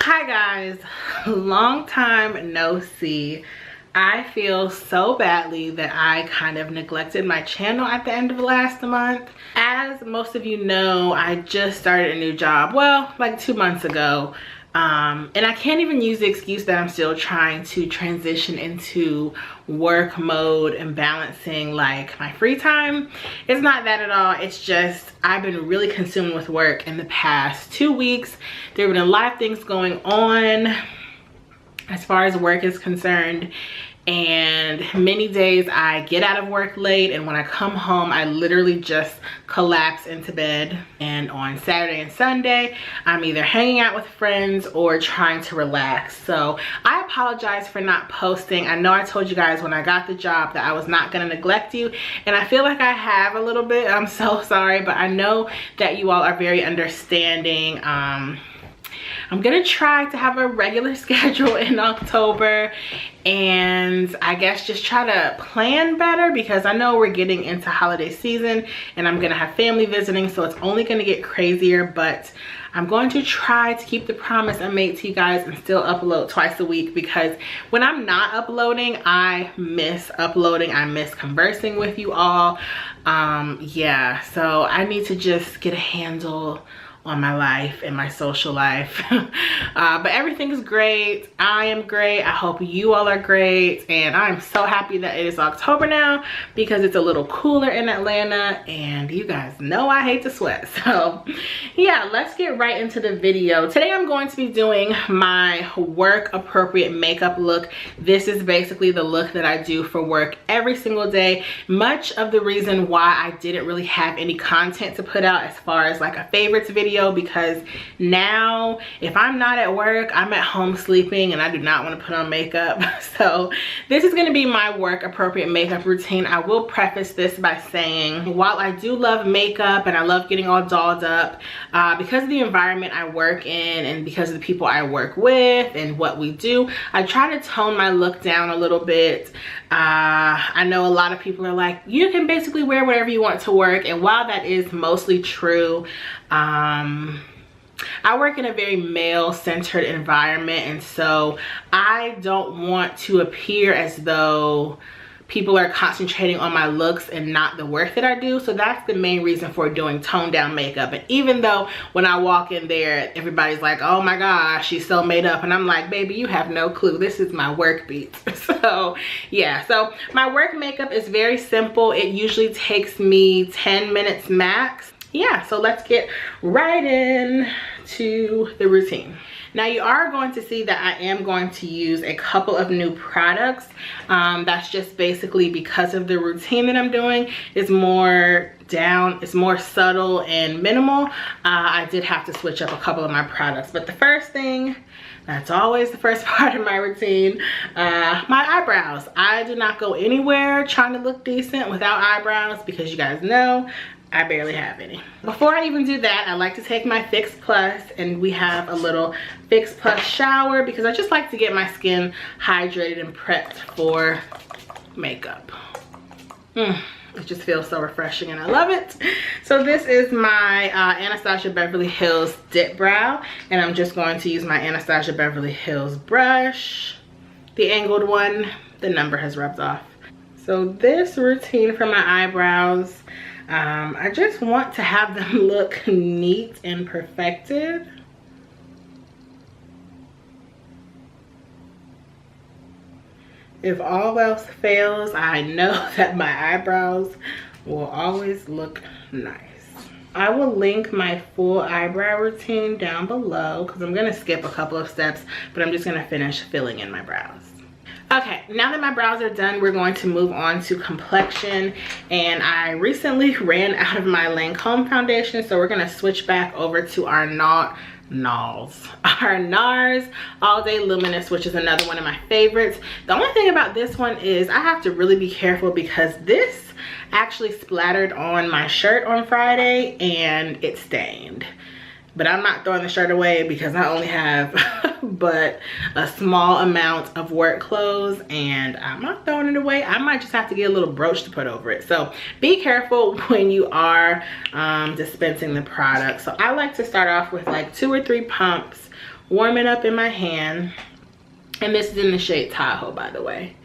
Hi guys, long time no see. I feel so badly that I kind of neglected my channel at the end of last month. As most of you know, I just started a new job, well, like 2 months ago. And I can't even use the excuse that I'm still trying to transition into work mode and balancing like my free time. It's not that at all. It's just I've been really consumed with work in the past 2 weeks. There have been a lot of things going on as far as work is concerned, and many days I get out of work late, and when I come home I literally just collapse into bed. And on Saturday and Sunday I'm either hanging out with friends or trying to relax. So I apologize for not posting. I know I told you guys when I got the job that I was not going to neglect you, and I feel like I have a little bit. I'm so sorry, but I know that you all are very understanding. I'm gonna try to have a regular schedule in October, and I guess just try to plan better, because I know we're getting into holiday season and I'm gonna have family visiting, so it's only gonna get crazier. But I'm going to try to keep the promise I made to you guys and still upload twice a week, because when I'm not uploading, I miss uploading. I miss conversing with you all. Yeah, so I need to just get a handle on my life and my social life. But everything is great. I am great. I hope you all are great, and I'm so happy that it is October now, because it's a little cooler in Atlanta, and you guys know I hate to sweat. So yeah, let's get right into the video. Today I'm going to be doing my work appropriate makeup look. This is basically the look that I do for work every single day. Much of the reason why I didn't really have any content to put out as far as like a favorites video, because now if I'm not at work, I'm at home sleeping and I do not want to put on makeup. So this is going to be my work appropriate makeup routine. I will preface this by saying, while I do love makeup and I love getting all dolled up, because of the environment I work in and because of the people I work with and what we do, I try to tone my look down a little bit. I know a lot of people are like, you can basically wear whatever you want to work, and while that is mostly true, I work in a very male-centered environment, and so I don't want to appear as though people are concentrating on my looks and not the work that I do. So that's the main reason for doing toned down makeup. And even though when I walk in there, everybody's like, oh my gosh, she's so made up, and I'm like, baby, you have no clue. This is my work beats. So yeah, so my work makeup is very simple. It usually takes me 10 minutes max. Yeah, so let's get right in to the routine. Now you are going to see that I am going to use a couple of new products. That's just basically because of the routine that I'm doing. It's more down, it's more subtle and minimal. I did have to switch up a couple of my products, but the first thing, that's always the first part of my routine, my eyebrows. I do not go anywhere trying to look decent without eyebrows, because you guys know I barely have any. Before I even do that, I like to take my Fix Plus, and we have a little Fix Plus shower, because I just like to get my skin hydrated and prepped for makeup. It just feels so refreshing and I love it. So this is my Anastasia Beverly Hills Dip Brow, and I'm just going to use my Anastasia Beverly Hills brush, the angled one. The number has rubbed off. So this routine for my eyebrows, I just want to have them look neat and perfected. If all else fails, I know that my eyebrows will always look nice. I will link my full eyebrow routine down below, because I'm going to skip a couple of steps, but I'm just going to finish filling in my brows. Okay, now that my brows are done, we're going to move on to complexion. And I recently ran out of my Lancome foundation, so we're gonna switch back over to our Nars All Day Luminous, which is another one of my favorites. The only thing about this one is I have to really be careful, because this actually splattered on my shirt on Friday and it stained. But I'm not throwing the shirt away, because I only have but a small amount of work clothes, and I'm not throwing it away. I might just have to get a little brooch to put over it. So be careful when you are dispensing the product. So I like to start off with like 2 or 3 pumps warm it up in my hand. And this is in the shade Tahoe, by the way.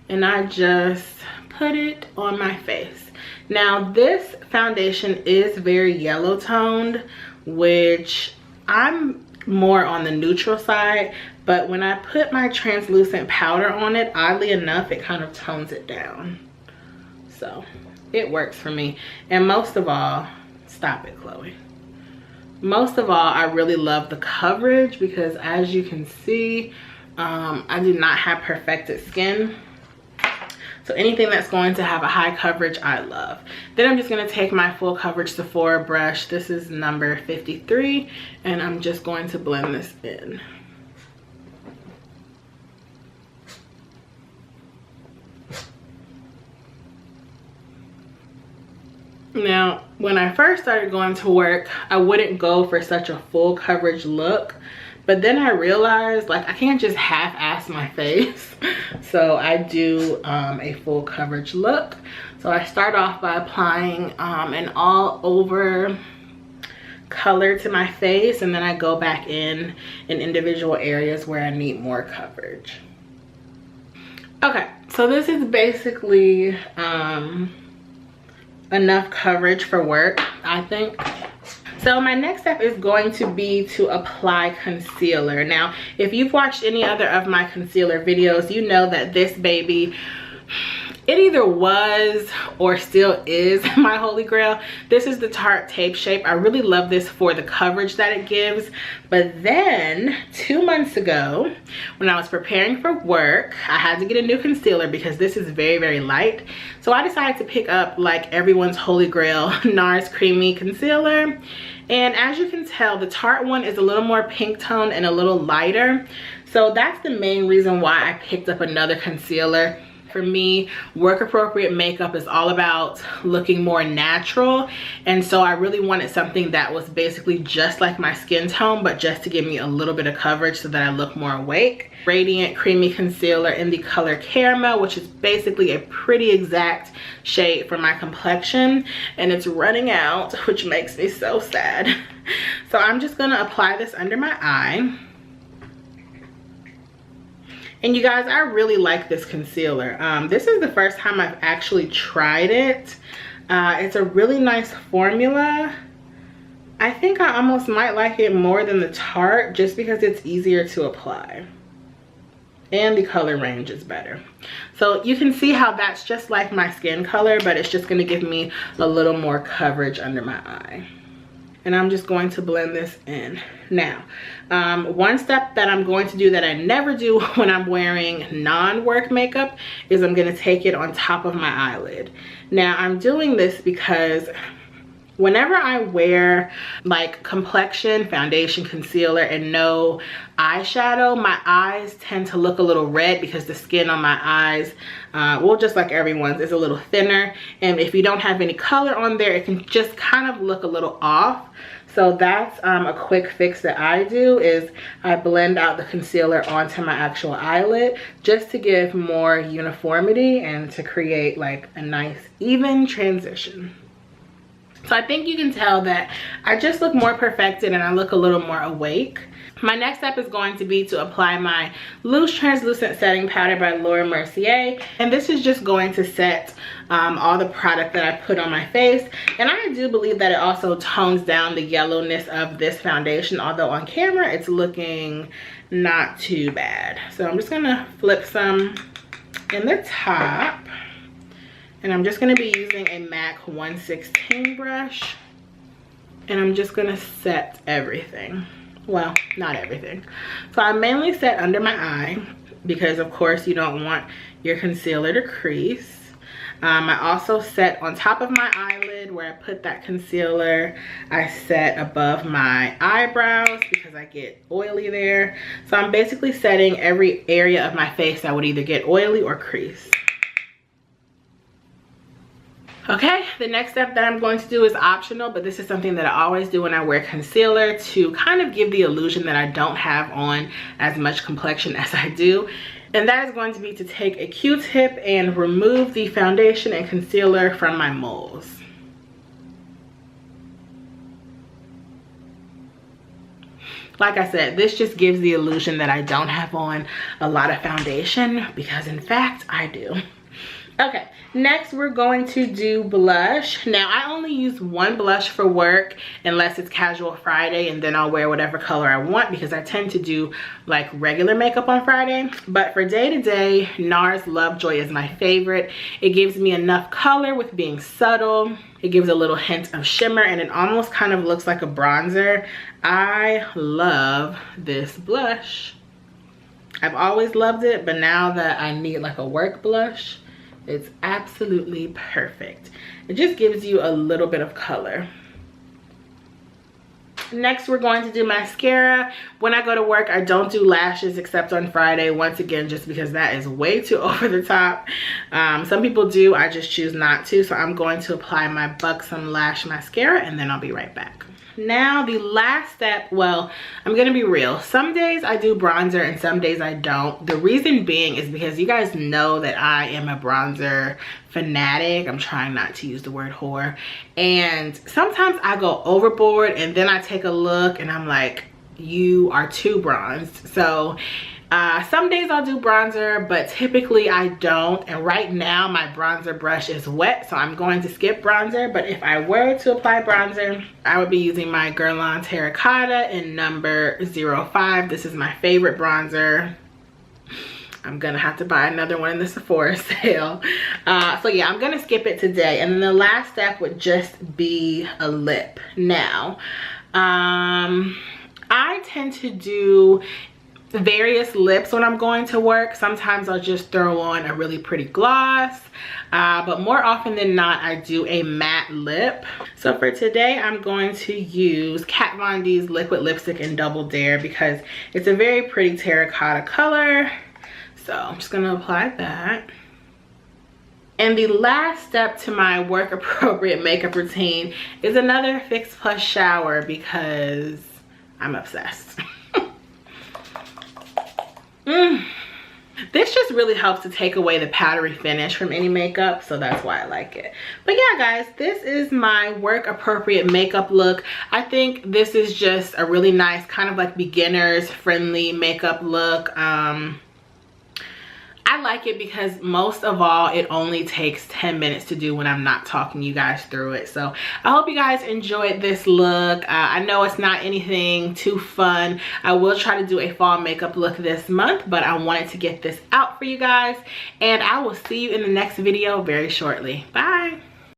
And I just put it on my face. Now this foundation is very yellow toned, which I'm more on the neutral side, but when I put my translucent powder on it, oddly enough, it kind of tones it down. So it works for me. And most of all, stop it, Chloe. Most of all, I really love the coverage because as you can see, I do not have perfected skin. So anything that's going to have a high coverage, I love. Then I'm just gonna take my full coverage Sephora brush. This is number 53, and I'm just going to blend this in. Now, when I first started going to work, I wouldn't go for such a full coverage look. But then I realized, like, I can't just half-ass my face. So I do a full coverage look. So I start off by applying an all over color to my face, and then I go back in individual areas where I need more coverage. Okay, so this is basically enough coverage for work, I think. So my next step is going to be to apply concealer. Now, if you've watched any other of my concealer videos, you know that this baby, it either was or still is my holy grail. This is the Tarte Tape Shape. I really love this for the coverage that it gives. But then 2 months ago, when I was preparing for work, I had to get a new concealer because this is very, very light. So I decided to pick up, like everyone's holy grail, Nars Creamy Concealer. And as you can tell, the Tarte one is a little more pink tone and a little lighter. So that's the main reason why I picked up another concealer. For me, work appropriate makeup is all about looking more natural, and so I really wanted something that was basically just like my skin tone, but just to give me a little bit of coverage so that I look more awake. Radiant Creamy Concealer in the color Caramel, which is basically a pretty exact shade for my complexion, and it's running out, which makes me so sad. So I'm just gonna apply this under my eye. And you guys, I really like this concealer. This is the first time I've actually tried it. It's a really nice formula. I think I almost might like it more than the Tarte just because it's easier to apply. And the color range is better. So you can see how that's just like my skin color, but it's just gonna give me a little more coverage under my eye. And I'm just going to blend this in. Now, one step that I'm going to do that I never do when I'm wearing non-work makeup is I'm gonna take it on top of my eyelid. Now, I'm doing this because whenever I wear like complexion, foundation, concealer, and no eyeshadow, my eyes tend to look a little red because the skin on my eyes, well, just like everyone's, is a little thinner. And if you don't have any color on there, it can just kind of look a little off. So that's a quick fix that I do, is I blend out the concealer onto my actual eyelid just to give more uniformity and to create like a nice even transition. So I think you can tell that I just look more perfected and I look a little more awake. My next step is going to be to apply my loose translucent setting powder by Mercier. And this is just going to set all the product that I put on my face. And I do believe that it also tones down the yellowness of this foundation, although on camera it's looking not too bad. So I'm just gonna flip some in the top. And I'm just gonna be using a MAC 116 brush. And I'm just gonna set everything. Well, not everything. So I mainly set under my eye because of course you don't want your concealer to crease. I also set on top of my eyelid where I put that concealer. I set above my eyebrows because I get oily there. So I'm basically setting every area of my face that would either get oily or crease. Okay, the next step that I'm going to do is optional, but this is something that I always do when I wear concealer to kind of give the illusion that I don't have on as much complexion as I do. And that is going to be to take a Q-tip and remove the foundation and concealer from my moles. Like I said, this just gives the illusion that I don't have on a lot of foundation, because in fact I do. Okay, next we're going to do blush. Now I only use one blush for work unless it's casual Friday, and then I'll wear whatever color I want because I tend to do like regular makeup on Friday. But for day to day, Nars Lovejoy is my favorite. It gives me enough color with being subtle. It gives a little hint of shimmer, and it almost kind of looks like a bronzer. I love this blush. I've always loved it, but now that I need like a work blush, it's absolutely perfect. It just gives you a little bit of color. Next, we're going to do mascara. When I go to work, I don't do lashes except on Friday, once again, just because that is way too over the top. Some people do, I just choose not to. So I'm going to apply my Buxom Lash mascara, and then I'll be right back. Now the last step, well, I'm gonna be real, some days I do bronzer and some days I don't. The reason being is because you guys know that I am a bronzer fanatic. I'm trying not to use the word whore, and sometimes I go overboard and then I take a look and I'm like, you are too bronzed. So some days I'll do bronzer, but typically I don't. And right now my bronzer brush is wet, so I'm going to skip bronzer. But if I were to apply bronzer, I would be using my Guerlain Terracotta in number 05. This is my favorite bronzer. I'm gonna have to buy another one in the Sephora sale. So yeah, I'm gonna skip it today. And then the last step would just be a lip. Now, I tend to do various lips when I'm going to work. Sometimes I'll just throw on a really pretty gloss, but more often than not I do a matte lip. So for today I'm going to use Kat Von D's liquid lipstick in Double Dare because it's a very pretty terracotta color. So I'm just gonna apply that. And the last step to my work appropriate makeup routine is another Fix Plus shower because I'm obsessed. This just really helps to take away the powdery finish from any makeup, so that's why I like it. But yeah guys, this is my work appropriate makeup look. I think this is just a really nice kind of like beginners friendly makeup look. I like it because most of all it only takes 10 minutes to do when I'm not talking you guys through it. So I hope you guys enjoyed this look. I know it's not anything too fun. I will try to do a fall makeup look this month, but I wanted to get this out for you guys, and I will see you in the next video very shortly. Bye.